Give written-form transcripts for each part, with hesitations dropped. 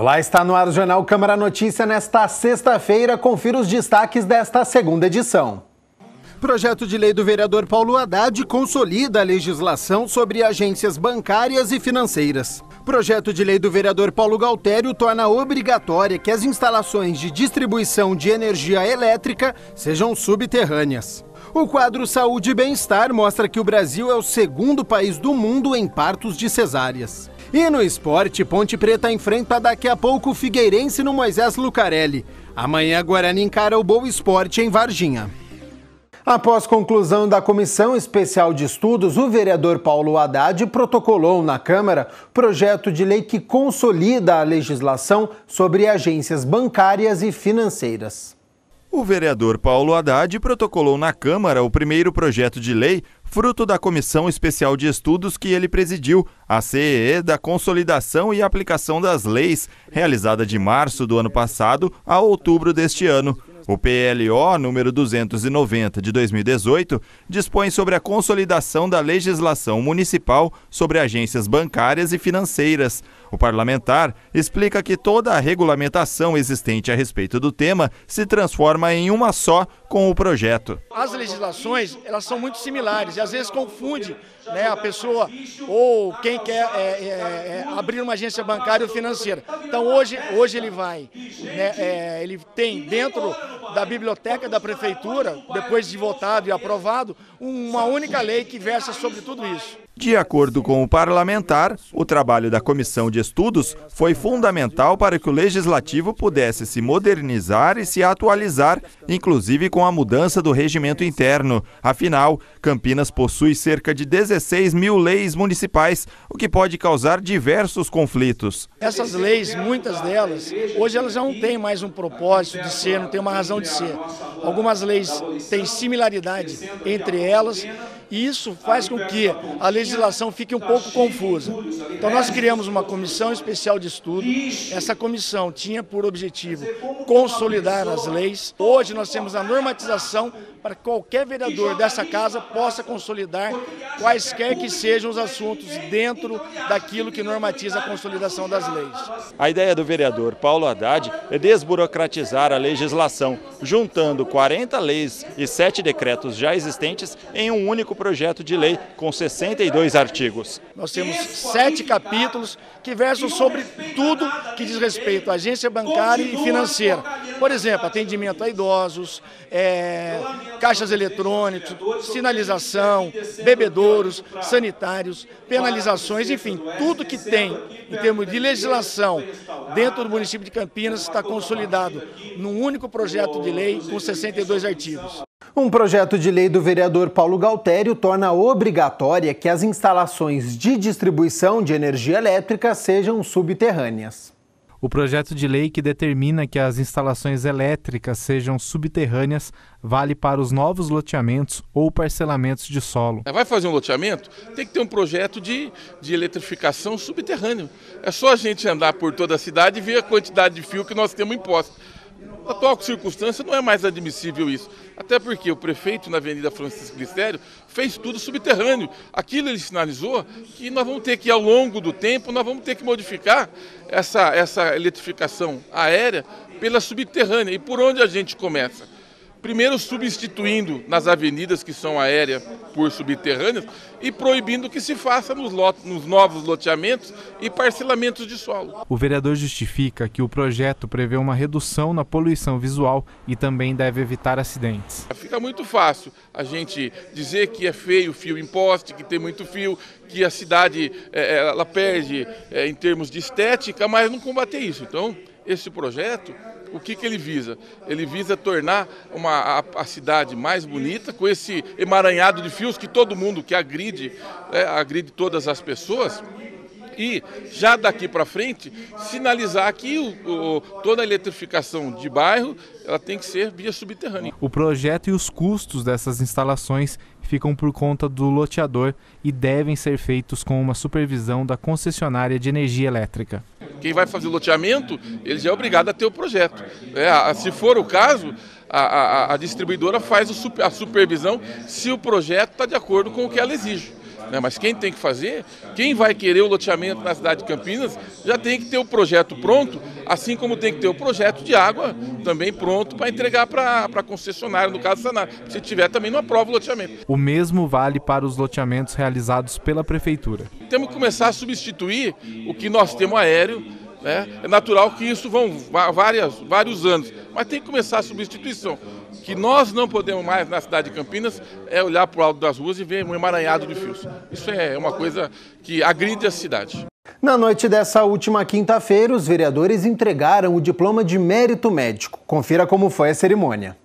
Olá, está no ar o Jornal Câmara Notícia nesta sexta-feira. Confira os destaques desta segunda edição. Projeto de lei do vereador Paulo Haddad consolida a legislação sobre agências bancárias e financeiras. Projeto de lei do vereador Paulo Galtério torna obrigatória que as instalações de distribuição de energia elétrica sejam subterrâneas. O quadro Saúde e Bem-Estar mostra que o Brasil é o segundo país do mundo em partos de cesáreas. E no esporte, Ponte Preta enfrenta daqui a pouco o Figueirense no Moisés Lucarelli. Amanhã, Guarani encara o Boa Esporte em Varginha. Após conclusão da Comissão Especial de Estudos, o vereador Paulo Haddad protocolou na Câmara projeto de lei que consolida a legislação sobre agências bancárias e financeiras. O vereador Paulo Haddad protocolou na Câmara o primeiro projeto de lei, fruto da Comissão Especial de Estudos que ele presidiu, a CEE da Consolidação e Aplicação das Leis, realizada de março do ano passado a outubro deste ano. O PLO número 290 de 2018 dispõe sobre a consolidação da legislação municipal sobre agências bancárias e financeiras. O parlamentar explica que toda a regulamentação existente a respeito do tema se transforma em uma só com o projeto. As legislações, elas são muito similares e às vezes confunde, a pessoa ou quem quer abrir uma agência bancária ou financeira. Então hoje ele vai, ele tem dentro da biblioteca da prefeitura, depois de votado e aprovado, uma única lei que versa sobre tudo isso. De acordo com o parlamentar, o trabalho da Comissão de Estudos foi fundamental para que o Legislativo pudesse se modernizar e se atualizar, inclusive com a mudança do regimento interno. Afinal, Campinas possui cerca de 16 mil leis municipais, o que pode causar diversos conflitos. Essas leis, muitas delas, hoje elas já não têm mais um propósito de ser, não tem uma razão de ser. Algumas leis têm similaridade entre elas, e isso faz com que a legislação fique um pouco confusa. Então nós criamos uma comissão especial de estudo. Essa comissão tinha por objetivo consolidar as leis. Hoje nós temos a normatização para que qualquer vereador dessa casa possa consolidar quaisquer que sejam os assuntos dentro daquilo que normatiza a consolidação das leis. A ideia do vereador Paulo Haddad é desburocratizar a legislação, juntando 40 leis e 7 decretos já existentes em um único projeto de lei com 62 artigos. Nós temos 7 capítulos que versam sobre tudo que diz respeito à agência bancária e financeira. Por exemplo, atendimento a idosos, caixas eletrônicos, sinalização, bebedouros, sanitários, penalizações, enfim, tudo que tem em termos de legislação dentro do município de Campinas está consolidado num único projeto de lei com 62 artigos. Um projeto de lei do vereador Paulo Galtério torna obrigatória que as instalações de distribuição de energia elétrica sejam subterrâneas. O projeto de lei que determina que as instalações elétricas sejam subterrâneas vale para os novos loteamentos ou parcelamentos de solo. Vai fazer um loteamento? Tem que ter um projeto de eletrificação subterrâneo. É só a gente andar por toda a cidade e ver a quantidade de fio que nós temos em posse. Na atual circunstância não é mais admissível isso, até porque o prefeito na Avenida Francisco Glicério fez tudo subterrâneo. Aquilo ele sinalizou que nós vamos ter que, ao longo do tempo, nós vamos ter que modificar essa eletrificação aérea pela subterrânea. E por onde a gente começa? Primeiro substituindo nas avenidas que são aéreas por subterrâneas e proibindo que se faça nos novos loteamentos e parcelamentos de solo. O vereador justifica que o projeto prevê uma redução na poluição visual e também deve evitar acidentes. Fica muito fácil a gente dizer que é feio o fio em poste, que tem muito fio, que a cidade ela perde em termos de estética, mas não combater isso. Então, esse projeto, o que ele visa? Ele visa tornar a cidade mais bonita, com esse emaranhado de fios que todo mundo que agride todas as pessoas. E já daqui para frente, sinalizar que toda a eletrificação de bairro ela tem que ser via subterrânea. O projeto e os custos dessas instalações ficam por conta do loteador e devem ser feitos com uma supervisão da concessionária de energia elétrica. Quem vai fazer o loteamento, ele já é obrigado a ter o projeto. Se for o caso, a distribuidora faz a supervisão se o projeto está de acordo com o que ela exige. né? Mas quem tem que fazer, quem vai querer o loteamento na cidade de Campinas, já tem que ter o projeto pronto, assim como tem que ter o projeto de água também pronto para entregar para a concessionária, no caso Sanar. Se tiver, também não aprova o loteamento. O mesmo vale para os loteamentos realizados pela Prefeitura. Temos que começar a substituir o que nós temos aéreo, né? É natural que isso vão vários anos, mas tem que começar a substituição. Que nós não podemos mais na cidade de Campinas é olhar para o alto das ruas e ver um emaranhado de fios. Isso é uma coisa que agride a cidade. Na noite dessa última quinta-feira, os vereadores entregaram o diploma de mérito médico. Confira como foi a cerimônia.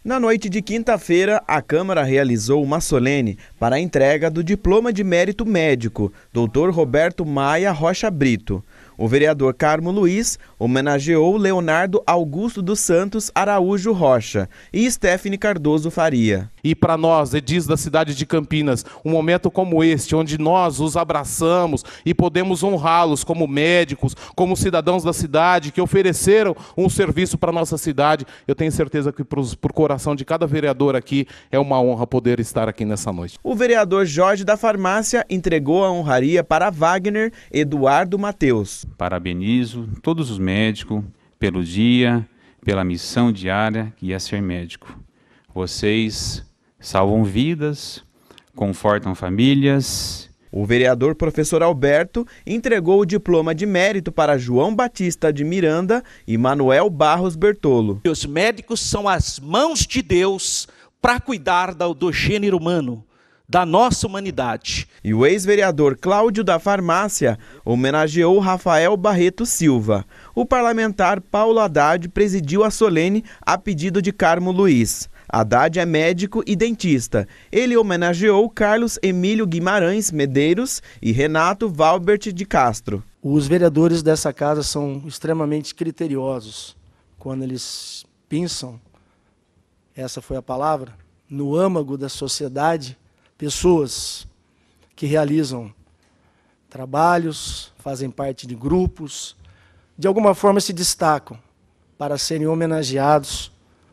Na noite de quinta-feira, a Câmara realizou uma solene para a entrega do diploma de mérito médico, Dr. Roberto Maia Rocha Brito. O vereador Carmo Luiz homenageou Leonardo Augusto dos Santos Araújo Rocha e Stephanie Cardoso Faria. E para nós, edis da cidade de Campinas, um momento como este, onde nós os abraçamos e podemos honrá-los como médicos, como cidadãos da cidade, que ofereceram um serviço para a nossa cidade, eu tenho certeza que para o coração de cada vereador aqui é uma honra poder estar aqui nessa noite. O vereador Jorge da Farmácia entregou a honraria para Wagner Eduardo Mateus. Parabenizo todos os médicos pelo dia, pela missão diária que é ser médico. Vocês salvam vidas, confortam famílias. O vereador professor Alberto entregou o diploma de mérito para João Batista de Miranda e Manuel Barros Bertolo. Os médicos são as mãos de Deus para cuidar do gênero humano, da nossa humanidade. E o ex-vereador Cláudio da Farmácia homenageou Rafael Barreto Silva. O parlamentar Paulo Haddad presidiu a solene a pedido de Carmo Luiz. Haddad é médico e dentista. Ele homenageou Carlos Emílio Guimarães Medeiros e Renato Valbert de Castro. Os vereadores dessa casa são extremamente criteriosos quando eles pensam, essa foi a palavra, no âmago da sociedade. Pessoas que realizam trabalhos, fazem parte de grupos, de alguma forma se destacam para serem homenageados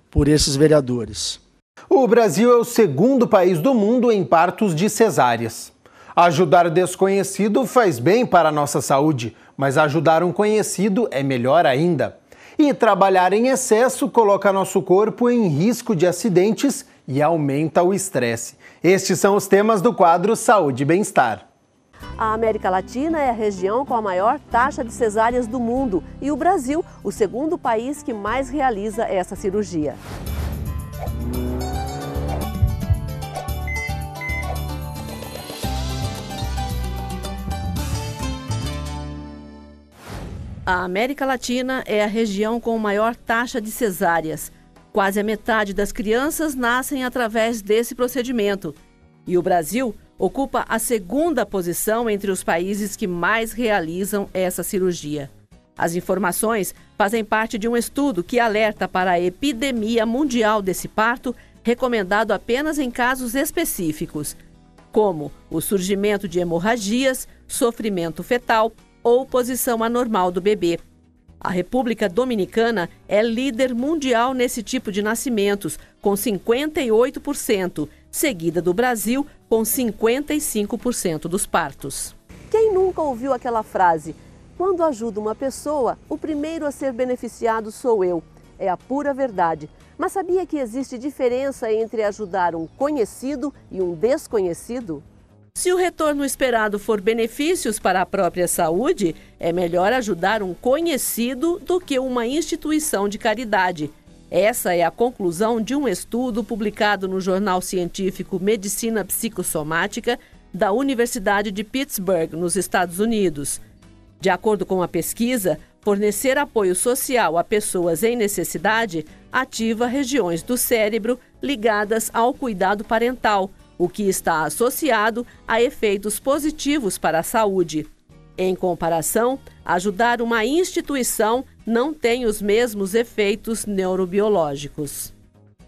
por esses vereadores. O Brasil é o segundo país do mundo em partos de cesáreas. Ajudar desconhecido faz bem para a nossa saúde, mas ajudar um conhecido é melhor ainda. E trabalhar em excesso coloca nosso corpo em risco de acidentes e aumenta o estresse. Estes são os temas do quadro Saúde e Bem-Estar. A América Latina é a região com a maior taxa de cesáreas do mundo e o Brasil, o segundo país que mais realiza essa cirurgia. A América Latina é a região com maior taxa de cesáreas. Quase a metade das crianças nascem através desse procedimento. E o Brasil ocupa a segunda posição entre os países que mais realizam essa cirurgia. As informações fazem parte de um estudo que alerta para a epidemia mundial desse parto, recomendado apenas em casos específicos, como o surgimento de hemorragias, sofrimento fetal ou posição anormal do bebê. A República Dominicana é líder mundial nesse tipo de nascimentos, com 58%, seguida do Brasil, com 55% dos partos. Quem nunca ouviu aquela frase? Quando ajudo uma pessoa, o primeiro a ser beneficiado sou eu. É a pura verdade. Mas sabia que existe diferença entre ajudar um conhecido e um desconhecido? Se o retorno esperado for benefícios para a própria saúde, é melhor ajudar um conhecido do que uma instituição de caridade. Essa é a conclusão de um estudo publicado no jornal científico Medicina Psicossomática da Universidade de Pittsburgh, nos Estados Unidos. De acordo com a pesquisa, fornecer apoio social a pessoas em necessidade ativa regiões do cérebro ligadas ao cuidado parental, o que está associado a efeitos positivos para a saúde. Em comparação, ajudar uma instituição não tem os mesmos efeitos neurobiológicos.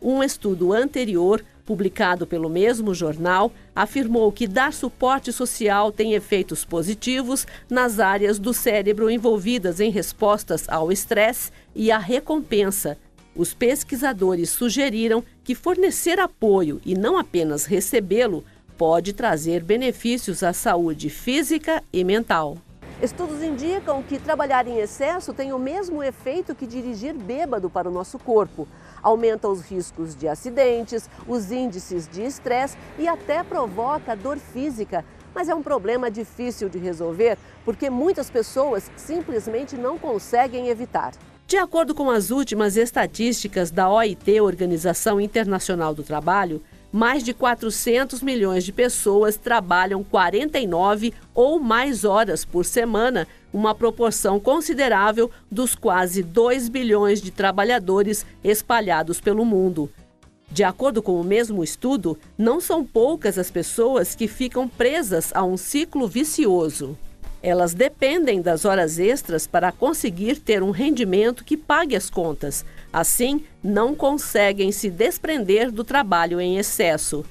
Um estudo anterior, publicado pelo mesmo jornal, afirmou que dar suporte social tem efeitos positivos nas áreas do cérebro envolvidas em respostas ao estresse e à recompensa. Os pesquisadores sugeriram que fornecer apoio e não apenas recebê-lo pode trazer benefícios à saúde física e mental. Estudos indicam que trabalhar em excesso tem o mesmo efeito que dirigir bêbado para o nosso corpo. Aumenta os riscos de acidentes, os índices de estresse e até provoca dor física. Mas é um problema difícil de resolver porque muitas pessoas simplesmente não conseguem evitar. De acordo com as últimas estatísticas da OIT, Organização Internacional do Trabalho, mais de 400 milhões de pessoas trabalham 49 ou mais horas por semana, uma proporção considerável dos quase 2 bilhões de trabalhadores espalhados pelo mundo. De acordo com o mesmo estudo, não são poucas as pessoas que ficam presas a um ciclo vicioso. Elas dependem das horas extras para conseguir ter um rendimento que pague as contas. Assim, não conseguem se desprender do trabalho em excesso.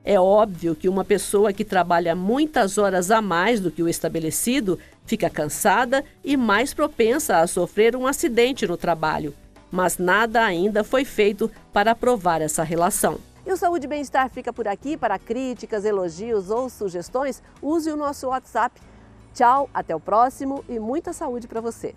É óbvio que uma pessoa que trabalha muitas horas a mais do que o estabelecido fica cansada e mais propensa a sofrer um acidente no trabalho. Mas nada ainda foi feito para provar essa relação. E o Saúde e Bem-Estar fica por aqui. Para críticas, elogios ou sugestões, use o nosso WhatsApp. Tchau, até o próximo e muita saúde para você.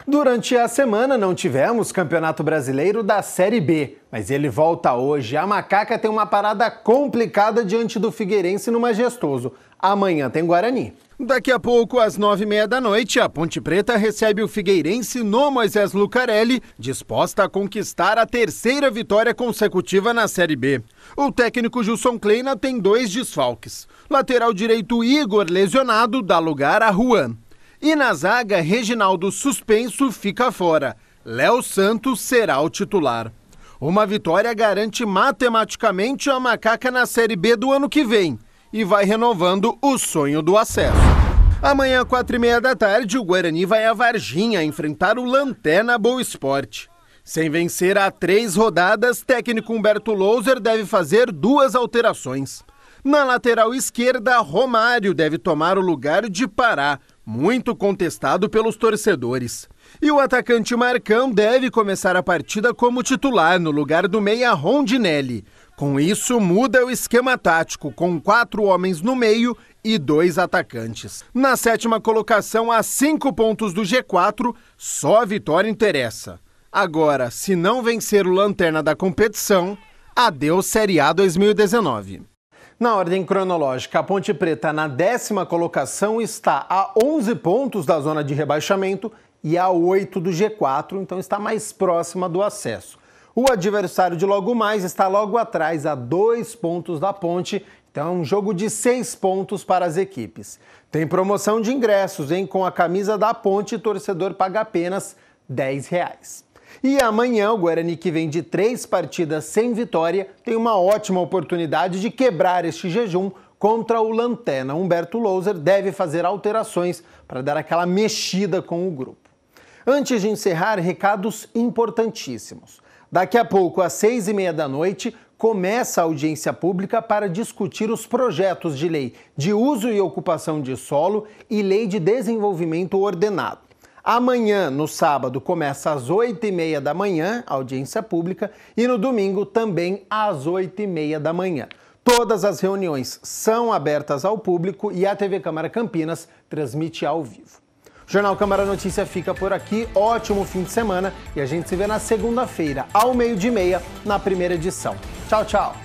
Durante a semana não tivemos Campeonato Brasileiro da Série B, mas ele volta hoje. A Macaca tem uma parada complicada diante do Figueirense no Majestoso. Amanhã tem Guarani. Daqui a pouco, às 9h30 da noite, a Ponte Preta recebe o Figueirense no Moisés Lucarelli, disposta a conquistar a 3ª vitória consecutiva na Série B. O técnico Gilson Kleina tem 2 desfalques. Lateral direito Igor, lesionado, dá lugar a Juan. E na zaga, Reginaldo suspenso fica fora. Léo Santos será o titular. Uma vitória garante matematicamente a Macaca na Série B do ano que vem e vai renovando o sonho do acesso. Amanhã, 4h30 da tarde, o Guarani vai a Varginha enfrentar o Lanterna Boa Esporte. Sem vencer há 3 rodadas, técnico Humberto Louser deve fazer 2 alterações. Na lateral esquerda, Romário deve tomar o lugar de Pará, muito contestado pelos torcedores. E o atacante Marcão deve começar a partida como titular no lugar do meia Rondinelli. Com isso, muda o esquema tático, com 4 homens no meio e 2 atacantes. Na 7ª colocação, a 5 pontos do G4, só a vitória interessa. Agora, se não vencer o Lanterna da competição, adeus Série A 2019. Na ordem cronológica, a Ponte Preta, na 10ª colocação, está a 11 pontos da zona de rebaixamento e a 8 do G4, então está mais próxima do acesso. O adversário de logo mais está logo atrás, a 2 pontos da Ponte, então é um jogo de 6 pontos para as equipes. Tem promoção de ingressos, hein? Com a camisa da Ponte, o torcedor paga apenas R$10. E amanhã, o Guarani, que vem de 3 partidas sem vitória, tem uma ótima oportunidade de quebrar este jejum contra o Lanterna. Humberto Louser deve fazer alterações para dar aquela mexida com o grupo. Antes de encerrar, recados importantíssimos. Daqui a pouco, às 6h30 da noite, começa a audiência pública para discutir os projetos de lei de uso e ocupação de solo e lei de desenvolvimento ordenado. Amanhã, no sábado, começa às 8h30 da manhã, a audiência pública, e no domingo também às 8h30 da manhã. Todas as reuniões são abertas ao público e a TV Câmara Campinas transmite ao vivo. O Jornal Câmara Notícia fica por aqui, ótimo fim de semana e a gente se vê na segunda-feira, ao 12h30, na primeira edição. Tchau, tchau!